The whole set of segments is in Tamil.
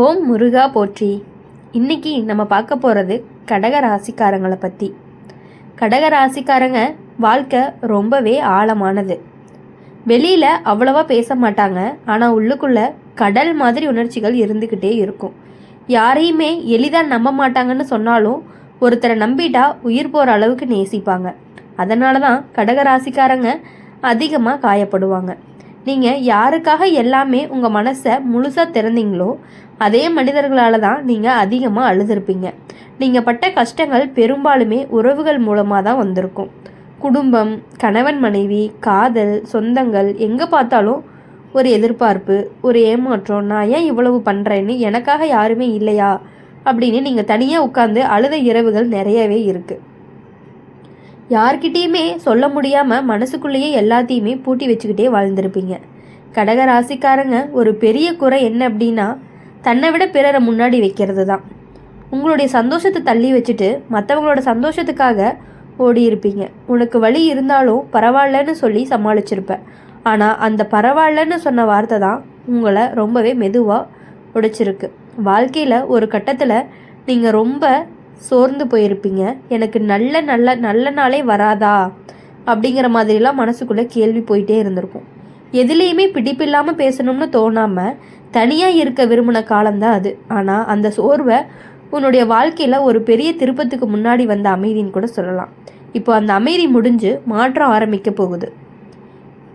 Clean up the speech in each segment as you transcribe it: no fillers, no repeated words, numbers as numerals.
ஓம் முருகா போற்றி. இன்னைக்கு நம்ம பார்க்க போகிறது கடக ராசிக்காரங்களை பற்றி. கடக ராசிக்காரங்க வாழ்க்கை ரொம்பவே ஆழமானது. வெளியில் அவ்வளவா பேச மாட்டாங்க, ஆனால் உள்ளுக்குள்ளே கடல் மாதிரி உணர்ச்சிகள் இருந்துக்கிட்டே இருக்கும். யாரையுமே எளிதாக நம்ப மாட்டாங்கன்னு சொன்னாலும் ஒருத்தரை நம்பிட்டா உயிர் போகிற அளவுக்கு நேசிப்பாங்க. அதனால தான் கடக ராசிக்காரங்க அதிகமாக காயப்படுவாங்க. நீங்கள் யாருக்காக எல்லாமே உங்கள் மனசை முழுசாக திறந்தீங்களோ அதே மனிதர்களால் தான் நீங்கள் அதிகமாக அழுதுருப்பீங்க. நீங்கள் பட்ட கஷ்டங்கள் பெரும்பாலுமே உறவுகள் மூலமாக தான் வந்திருக்கும். குடும்பம், கணவன் மனைவி, காதல், சொந்தங்கள், எங்கே பார்த்தாலும் ஒரு எதிர்பார்ப்பு, ஒரு ஏமாற்றம். நான் ஏன் இவ்வளவு பண்ணுறேன்னு, எனக்காக யாருமே இல்லையா அப்படின்னு நீங்கள் தனியாக உட்காந்து அழுத இரவுகள் நிறையவே இருக்குது. யார்கிட்டேயுமே சொல்ல முடியாமல் மனசுக்குள்ளேயே எல்லாத்தையுமே பூட்டி வச்சுக்கிட்டே வாழ்ந்திருப்பீங்க. கடக ராசிக்காரங்க ஒரு பெரிய குறை என்ன அப்படின்னா, தன்னை விட பிறரை முன்னாடி வைக்கிறது தான். உங்களுடைய சந்தோஷத்தை தள்ளி வச்சுட்டு மற்றவங்களோட சந்தோஷத்துக்காக ஓடி இருப்பீங்க. உனக்கு வலி இருந்தாலும் பரவாயில்லன்னு சொல்லி சமாளிச்சிருப்ப. ஆனால் அந்த பரவாயில்லன்னு சொன்ன வார்த்தை தான் உங்களை ரொம்பவே மெதுவாக உடைச்சிருக்கு. வாழ்க்கையில் ஒரு கட்டத்தில் நீங்கள் ரொம்ப சோர்ந்து போயிருப்பீங்க. எனக்கு நல்ல நல்ல நல்ல நாளே வராதா அப்படிங்கிற மாதிரிலாம் மனசுக்குள்ளே கேள்வி போயிட்டே இருந்திருக்கும். எதுலேயுமே பிடிப்பில்லாமல் பேசணும்னு தோணாமல் தனியாக இருக்க விரும்பின காலம்தான் அது. ஆனால் அந்த சோர்வை உன்னுடைய வாழ்க்கையில் ஒரு பெரிய திருப்பத்துக்கு முன்னாடி வந்த அமைதின்னு கூட சொல்லலாம். இப்போ அந்த அமைதி முடிஞ்சு மாற்றம் ஆரம்பிக்க போகுது.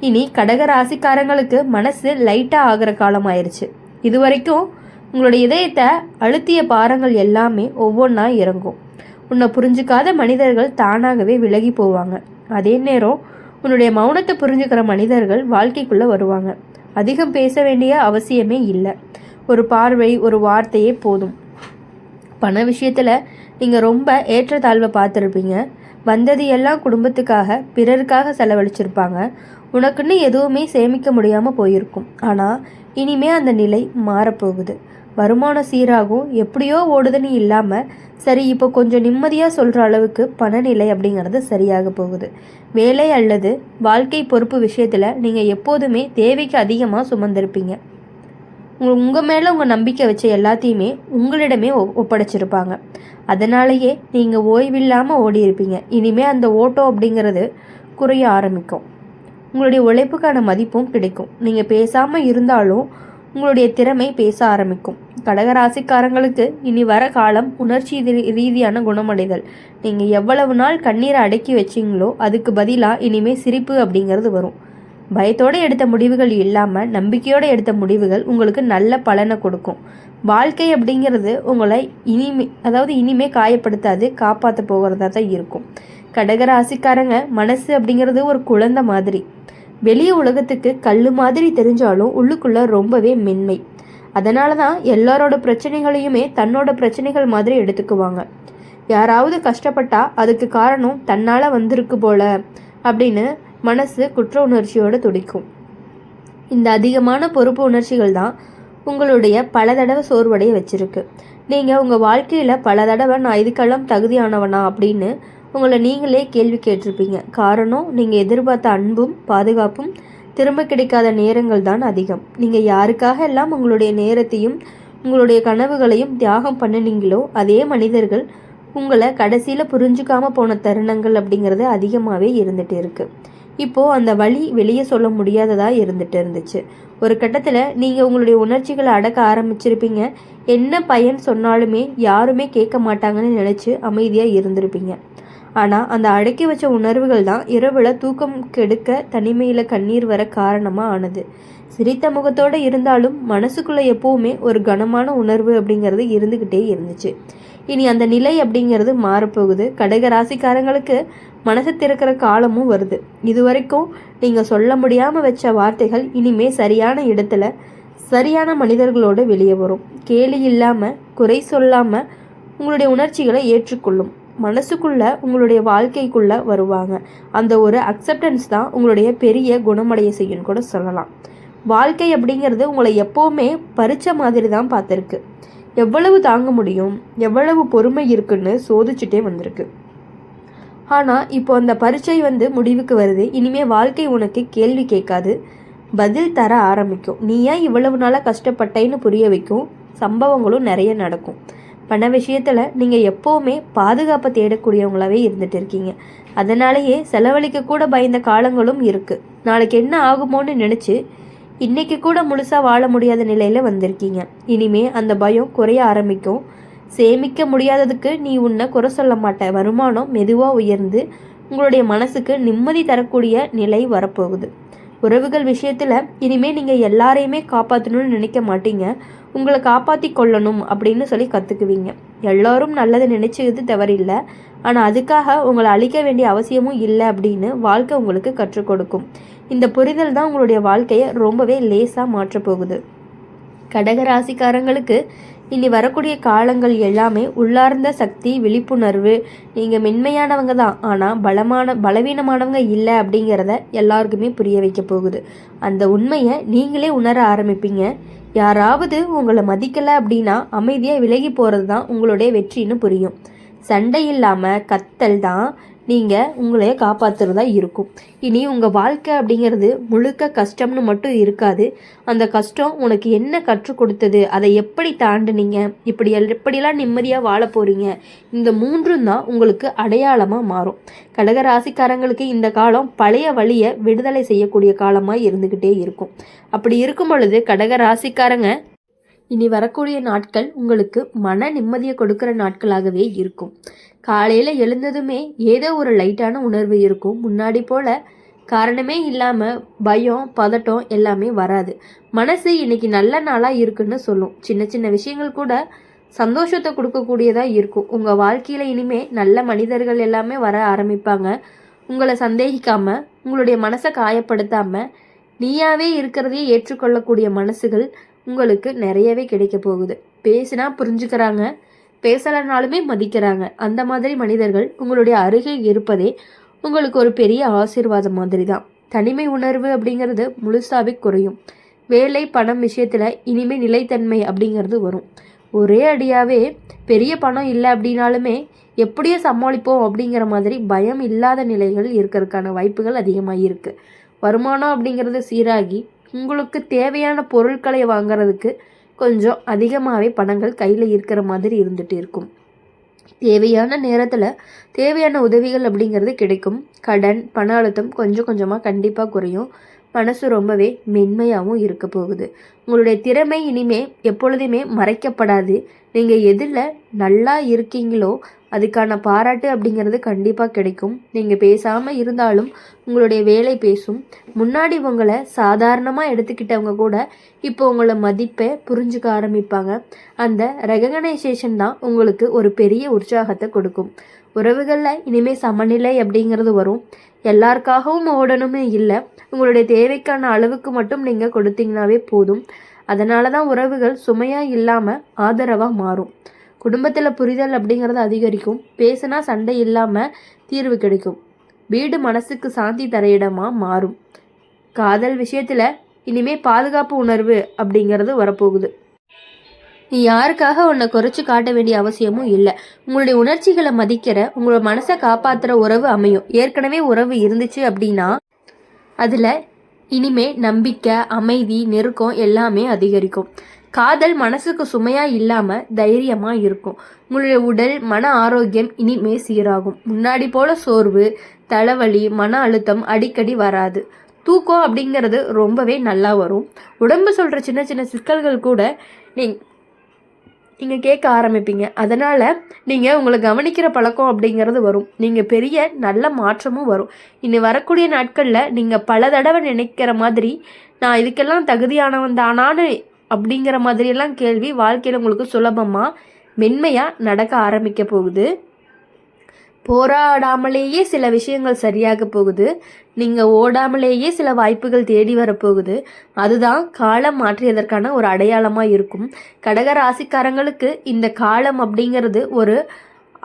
இனி கடக ராசிக்காரங்களுக்கு மனசு லைட்டாக ஆகிற காலம் ஆயிடுச்சு. இது வரைக்கும் உங்களுடைய இதயத்தை அழுத்திய பாரங்கள் எல்லாமே ஒவ்வொன்றா இறங்கும். உன்னை புரிஞ்சுக்காத மனிதர்கள் தானாகவே விலகி போவாங்க. அதே நேரம் உன்னுடைய மௌனத்தை புரிஞ்சுக்கிற மனிதர்கள் வாழ்க்கைக்குள்ளே வருவாங்க. அதிகம் பேச வேண்டிய அவசியமே இல்லை. ஒரு பார்வை, ஒரு வார்த்தையே போதும். பண விஷயத்தில் நீங்கள் ரொம்ப ஏற்றத்தாழ்வை பார்த்துருப்பீங்க. வந்தது எல்லாம் குடும்பத்துக்காக, பிறருக்காக செலவழிச்சிருப்பாங்க. உனக்குன்னு எதுவுமே சேமிக்க முடியாமல் போயிருக்கும். ஆனால் இனிமே அந்த நிலை மாறப்போகுது. வருமானம் சீராகும். எப்படியோ ஓடுதுன்னு இல்லாமல் சரி இப்போ கொஞ்சம் நிம்மதியாக சொல்கிற அளவுக்கு பணநிலை அப்படிங்கிறது சரியாக போகுது. வேலை அல்லது வாழ்க்கை பொறுப்பு விஷயத்தில் நீங்கள் எப்போதுமே தேவைக்கு அதிகமாக சுமந்திருப்பீங்க. உங்கள் மேலே உங்கள் நம்பிக்கை வச்ச எல்லாத்தையுமே உங்களிடமே ஒப்படைச்சிருப்பாங்க. அதனாலேயே நீங்கள் ஓய்வில்லாமல் ஓடி இருப்பீங்க. இனிமேல் அந்த ஓட்டம் அப்படிங்கிறது குறைய ஆரம்பிக்கும். உங்களுடைய உழைப்புக்கான மதிப்பும் கிடைக்கும். நீங்கள் பேசாமல் இருந்தாலும் உங்களுடைய திறமை பேச ஆரம்பிக்கும். கடகராசிக்காரங்களுக்கு இனி வர காலம் உணர்ச்சி ரீதியான குணமடைதல். நீங்கள் எவ்வளவு நாள் கண்ணீரை அடக்கி வச்சிங்களோ அதுக்கு பதிலாக இனிமேல் சிரிப்பு அப்படிங்கிறது வரும். பயத்தோடு எடுத்த முடிவுகள் இல்லாமல் நம்பிக்கையோடு எடுத்த முடிவுகள் உங்களுக்கு நல்ல பலனை கொடுக்கும். வாழ்க்கை அப்படிங்கிறது உங்களை இனிமே காயப்படுத்தாது, காப்பாற்ற போகிறதா தான் இருக்கும். கடகராசிக்காரங்க மனசு அப்படிங்கிறது ஒரு குழந்தை மாதிரி. வெளிய உலகத்துக்கு கல் மாதிரி தெரிஞ்சாலும் உள்ளுக்குள்ளே ரொம்பவே மென்மை. அதனால தான் எல்லாரோட பிரச்சனைகளையுமே தன்னோட பிரச்சனைகள் மாதிரி எடுத்துக்குவாங்க. யாராவது கஷ்டப்பட்டா அதுக்கு காரணம் தன்னால் வந்திருக்கு போல அப்படின்னு மனசு குற்ற உணர்ச்சியோடு துடிக்கும். இந்த அதிகமான பொறுப்பு உணர்ச்சிகள் தான் உங்களுடைய பல தடவை சோர்வடைய வச்சிருக்கு. நீங்கள் உங்கள் வாழ்க்கையில் பல தடவை நான் இதுக்கெல்லாம் தகுதியானவனா அப்படின்னு உங்களை நீங்களே கேள்வி கேட்டிருப்பீங்க. காரணம், நீங்கள் எதிர்பார்த்த அன்பும் பாதுகாப்பும் திரும்ப கிடைக்காத நேரங்கள் தான் அதிகம். நீங்கள் யாருக்காக எல்லாம் உங்களுடைய நேரத்தையும் உங்களுடைய கனவுகளையும் தியாகம் பண்ணினீங்களோ அதே மனிதர்கள் உங்களை கடைசியில் புரிஞ்சுக்காமல் போன தருணங்கள் அப்படிங்கிறது அதிகமாகவே இருந்துகிட்டு இருக்குது. இப்போது அந்த வழி வெளியே சொல்ல முடியாததாக இருந்துகிட்டு இருந்துச்சு. ஒரு கட்டத்தில் நீங்கள் உங்களுடைய உணர்ச்சிகளை அடக்க ஆரம்பிச்சிருப்பீங்க. என்ன பயன் சொன்னாலுமே யாருமே கேட்க மாட்டாங்கன்னு நினச்சி அமைதியாக இருந்திருப்பீங்க. ஆனால் அந்த அடக்கி வச்ச உணர்வுகள் தான் இரவில் தூக்கம் கெடுக்க, தனிமையில் கண்ணீர் வர காரணமாக ஆனது. சிரித்த முகத்தோடு இருந்தாலும் மனசுக்குள்ளே எப்போவுமே ஒரு கனமான உணர்வு அப்படிங்கிறது இருந்துக்கிட்டே இருந்துச்சு. இனி அந்த நிலை அப்படிங்கிறது மாறப்போகுது. கடக ராசிக்காரங்களுக்கு மனசு திறக்கிற காலமும் வருது. இதுவரைக்கும் நீங்கள் சொல்ல முடியாமல் வச்ச வார்த்தைகள் இனிமே சரியான இடத்துல சரியான மனிதர்களோடு வெளியே வரும். கேலி இல்லாமல், குறை சொல்லாமல் உங்களுடைய உணர்ச்சிகளை ஏற்றுக்கொள்ளும் மனசுக்குள்ள உங்களுடைய வாழ்க்கைக்குள்ள வருவாங்க. அந்த ஒரு அக்செப்டன்ஸ் தான் உங்களுடைய பெரிய குணமடைய செய்யும் கூட சொல்லலாம். வாழ்க்கை அப்படிங்கிறது உங்களை எப்போவுமே பறிச்ச மாதிரி தான் பார்த்துருக்கு. எவ்வளவு தாங்க முடியும், எவ்வளவு பொறுமை இருக்குன்னு சோதிச்சுட்டே வந்திருக்கு. ஆனால் இப்போ அந்த பரீட்சை முடிவுக்கு வருது. இனிமேல் வாழ்க்கை உனக்கு கேள்வி கேட்காது, பதில் தர ஆரம்பிக்கும். நீ ஏன் இவ்வளவு நாளாக கஷ்டப்பட்டேன்னு புரிய வைக்கும். சம்பவங்களும் நிறைய நடக்கும். பண விஷயத்தில் நீங்கள் எப்போவுமே பாதுகாப்பை தேடக்கூடியவங்களாவே இருந்துட்டு இருக்கீங்க. அதனாலேயே செலவழிக்க கூட பயந்த காலங்களும் இருக்குது. நாளைக்கு என்ன ஆகுமோன்னு நினச்சி இன்றைக்கி கூட முழுசாக வாழ முடியாத நிலையில் வந்திருக்கீங்க. இனிமே அந்த பயம் குறைய ஆரம்பிக்கும். சேமிக்க முடியாததுக்கு நீ உன்னை குறை சொல்ல மாட்ட. வருமானம் மெதுவாக உயர்ந்து உங்களுடைய மனசுக்கு நிம்மதி தரக்கூடிய நிலை வரப்போகுது. உறவுகள் விஷயத்தில் இனிமேல் நீங்கள் எல்லாரையுமே காப்பாற்றணும்னு நினைக்க மாட்டீங்க. உங்களை காப்பாற்றி கொள்ளணும் அப்படின்னு சொல்லி கற்றுக்குவீங்க. எல்லோரும் நல்லது நினைச்சது தவறில்லை, ஆனால் அதுக்காக உங்களை அழிக்க வேண்டிய அவசியமும் இல்லை அப்படின்னு வாழ்க்கை உங்களுக்கு கற்றுக் கொடுக்கும். இந்த புரிதல் தான் உங்களுடைய வாழ்க்கையை ரொம்பவே லேசாக மாற்றப்போகுது. கடகராசிக்காரங்களுக்கு இனி வரக்கூடிய காலங்கள் எல்லாமே உள்ளார்ந்த சக்தி, விழிப்புணர்வு. நீங்கள் மென்மையானவங்க தான், ஆனால் பலவீனமானவங்க இல்லை அப்படிங்கிறத எல்லாருக்குமே புரிய வைக்க போகுது. அந்த உண்மையை நீங்களே உணர ஆரம்பிப்பீங்க. யாராவது உங்களை மதிக்கலை அப்படின்னா அமைதியாக விலகி போகிறது தான் உங்களுடைய வெற்றின்னு புரியும். சண்டை இல்லாமல் கத்தல் தான் நீங்கள் உங்களையே காப்பாற்றுறதா இருக்கும். இனி உங்கள் வாழ்க்கை அப்படிங்கிறது முழுக்க கஷ்டம்னு மட்டும் இருக்காது. அந்த கஷ்டம் உனக்கு என்ன கற்றுக் கொடுத்தது, அதை எப்படி தாண்டுனீங்க, எப்படியெல்லாம் நிம்மதியாக வாழ போகிறீங்க, இந்த மூன்றும் தான் உங்களுக்கு அடையாளமாக மாறும். கடகராசிக்காரங்களுக்கு இந்த காலம் பழைய வழியை விடுதலை செய்யக்கூடிய காலமாக இருந்துக்கிட்டே இருக்கும். அப்படி இருக்கும் பொழுது கடகராசிக்காரங்க இனி வரக்கூடிய நாட்கள் உங்களுக்கு மன நிம்மதியை கொடுக்குற நாட்களாகவே இருக்கும். காலையில் எழுந்ததுமே ஏதோ ஒரு லைட்டான உணர்வு இருக்கும். முன்னாடி போல் காரணமே இல்லாமல் பயம், பதட்டம் எல்லாமே வராது. மனசு இன்னைக்கு நல்ல நாளாக இருக்குன்னு சொல்லும். சின்ன சின்ன விஷயங்கள் கூட சந்தோஷத்தை கொடுக்கக்கூடியதாக இருக்கும். உங்கள் வாழ்க்கையில் இனிமேல் நல்ல மனிதர்கள் எல்லாமே வர ஆரம்பிப்பாங்க. உங்களை சந்தேகிக்காமல், உங்களுடைய மனசை காயப்படுத்தாமல், நீயாவே இருக்கிறதையே ஏற்றுக்கொள்ளக்கூடிய மனசுகள் உங்களுக்கு நிறையவே கிடைக்க போகுது. பேசினா புரிஞ்சுக்கிறாங்க, பேசலைனாலுமே மதிக்கிறாங்க. அந்த மாதிரி மனிதர்கள் உங்களுடைய அருகே இருப்பதே உங்களுக்கு ஒரு பெரிய ஆசீர்வாதம் மாதிரி தான். தனிமை உணர்வு அப்படிங்கிறது முழுசாவே குறையும். வேலை, பணம் விஷயத்தில் இனிமேல் நிலைத்தன்மை அப்படிங்கிறது வரும். ஒரே அடியாகவே பெரிய பணம் இல்லை அப்படின்னாலுமே எப்படியோ சமாளிப்போம் அப்படிங்கிற மாதிரி பயம் இல்லாத நிலைகள் இருக்கிறதுக்கான வாய்ப்புகள் அதிகமாக இருக்குது. வருமானம் அப்படிங்கிறது சீராகி உங்களுக்கு தேவையான பொருட்களை வாங்கிறதுக்கு கொஞ்சம் அதிகமாகவே பணங்கள் கையில் இருக்கிற மாதிரி இருந்துகிட்டு இருக்கும். தேவையான நேரத்தில் தேவையான உதவிகள் அப்படிங்கிறது கிடைக்கும். கடன், பண அழுத்தம் கொஞ்சம் கொஞ்சமாக கண்டிப்பாக குறையும். மனசு ரொம்பவே மென்மையாகவும் இருக்க போகுது. உங்களுடைய திறமை இனிமே எப்பொழுதுமே மறைக்கப்படாது. நீங்கள் எதில் நல்லா இருக்கீங்களோ அதுக்கான பாராட்டு அப்படிங்கிறது கண்டிப்பாக கிடைக்கும். நீங்கள் பேசாமல் இருந்தாலும் உங்களுடைய வேலை பேசும். முன்னாடி உங்களை சாதாரணமாக எடுத்துக்கிட்டவங்க கூட இப்போ உங்களை மதிப்பை புரிஞ்சுக்க ஆரம்பிப்பாங்க. அந்த ரெகக்னைசேஷன் தான் உங்களுக்கு ஒரு பெரிய உற்சாகத்தை கொடுக்கும். உறவுகளில் இனிமேல் சமநிலை அப்படிங்கிறது வரும். எல்லாருக்காகவும் ஓடணும்னு இல்லை, உங்களுடைய தேவைக்கான அளவுக்கு மட்டும் நீங்கள் கொடுத்தீங்கன்னாவே போதும். அதனால தான் உறவுகள் சுமையாக இல்லாமல் ஆதரவாக மாறும். குடும்பத்தில் புரிதல் அப்படிங்கிறது அதிகரிக்கும். பேசினா சண்டை இல்லாமல் தீர்வு கிடைக்கும். வீடு மனசுக்கு சாந்தி தர இடமாக மாறும். காதல் விஷயத்தில் இனிமேல் பாதுகாப்பு உணர்வு அப்படிங்கிறது வரப்போகுது. நீ யாருக்காக உன்னை குறைச்சி காட்ட வேண்டிய அவசியமும் இல்லை. உங்களுடைய உணர்ச்சிகளை மதிக்கிற, உங்களோட மனசை காப்பாற்றுற உறவு அமையும். ஏற்கனவே உறவு இருந்துச்சு அப்படின்னா அதில் இனிமே நம்பிக்கை, அமைதி, நெருக்கம் எல்லாமே அதிகரிக்கும். காதல் மனசுக்கு சுமையாக இல்லாமல் தைரியமாக இருக்கும். உங்களுடைய உடல், மன ஆரோக்கியம் இனிமே சீராகும். முன்னாடி போல் சோர்வு, தலைவலி, மன அழுத்தம் அடிக்கடி வராது. தூக்கம் அப்படிங்கிறது ரொம்பவே நல்லா வரும். உடம்பு சொல்கிற சின்ன சின்ன சிக்கல்கள் கூட நீங்கள் கேட்க ஆரம்பிப்பீங்க. அதனால் நீங்கள் உங்களை கவனிக்கிற பழக்கம் அப்படிங்கிறது வரும். நீங்கள் பெரிய நல்ல மாற்றமும் வரும். இனி வரக்கூடிய நாட்களில் நீங்கள் பல தடவை நினைக்கிற மாதிரி நான் இதுக்கெல்லாம் தகுதியானவன் தானான்னு அப்படிங்கிற மாதிரியெல்லாம் கேள்வி வாழ்க்கையில் உங்களுக்கு சுலபமாக மென்மையாக நடக்க ஆரம்பிக்க போகுது. போராடாமலேயே சில விஷயங்கள் சரியாக போகுது. நீங்கள் ஓடாமலேயே சில வாய்ப்புகள் தேடி வரப்போகுது. அதுதான் காலம் மாற்றியதற்கான ஒரு அடையாளமாக இருக்கும். கடக ராசிக்காரங்களுக்கு இந்த காலம் அப்படிங்கிறது ஒரு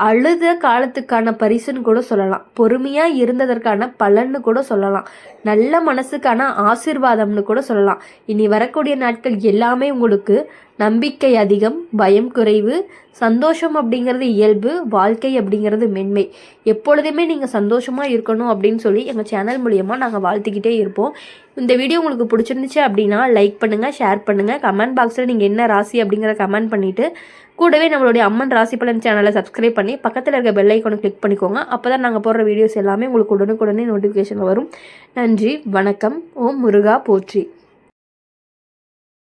அழுத காலத்துக்கான பரிசுன்னு கூட சொல்லலாம். பொறுமையாக இருந்ததற்கான பலன்னு கூட சொல்லலாம். நல்ல மனசுக்கான ஆசீர்வாதம்னு கூட சொல்லலாம். இனி வரக்கூடிய நாட்கள் எல்லாமே உங்களுக்கு நம்பிக்கை அதிகம், பயம் குறைவு, சந்தோஷம் அப்படிங்கிறது இயல்பு, வாழ்க்கை அப்படிங்கிறது மென்மை. எப்பொழுதுமே நீங்கள் சந்தோஷமாக இருக்கணும் அப்படின்னு சொல்லி எங்கள் சேனல் மூலியமாக நாங்கள் வாழ்த்திக்கிட்டே இருப்போம். இந்த வீடியோ உங்களுக்கு பிடிச்சிருந்துச்சு அப்படின்னா லைக் பண்ணுங்கள், ஷேர் பண்ணுங்கள், கமெண்ட் பாக்ஸில் நீங்கள் என்ன ராசி அப்படிங்கிற கமெண்ட் பண்ணிவிட்டு கூடவே நம்மளுடைய அம்மன் ராசி பலன் சேனலை சப்ஸ்கிரைப் பண்ணி பக்கத்தில் இருக்க பெல் ஐக்கானை கிளிக் பண்ணிக்கோங்க. அப்போ தான் நாங்கள் போடுற வீடியோஸ் எல்லாமே உங்களுக்கு உடனுக்குடனே நோட்டிஃபிகேஷன் வரும். நன்றி, வணக்கம். ஓம் முருகா போற்றி.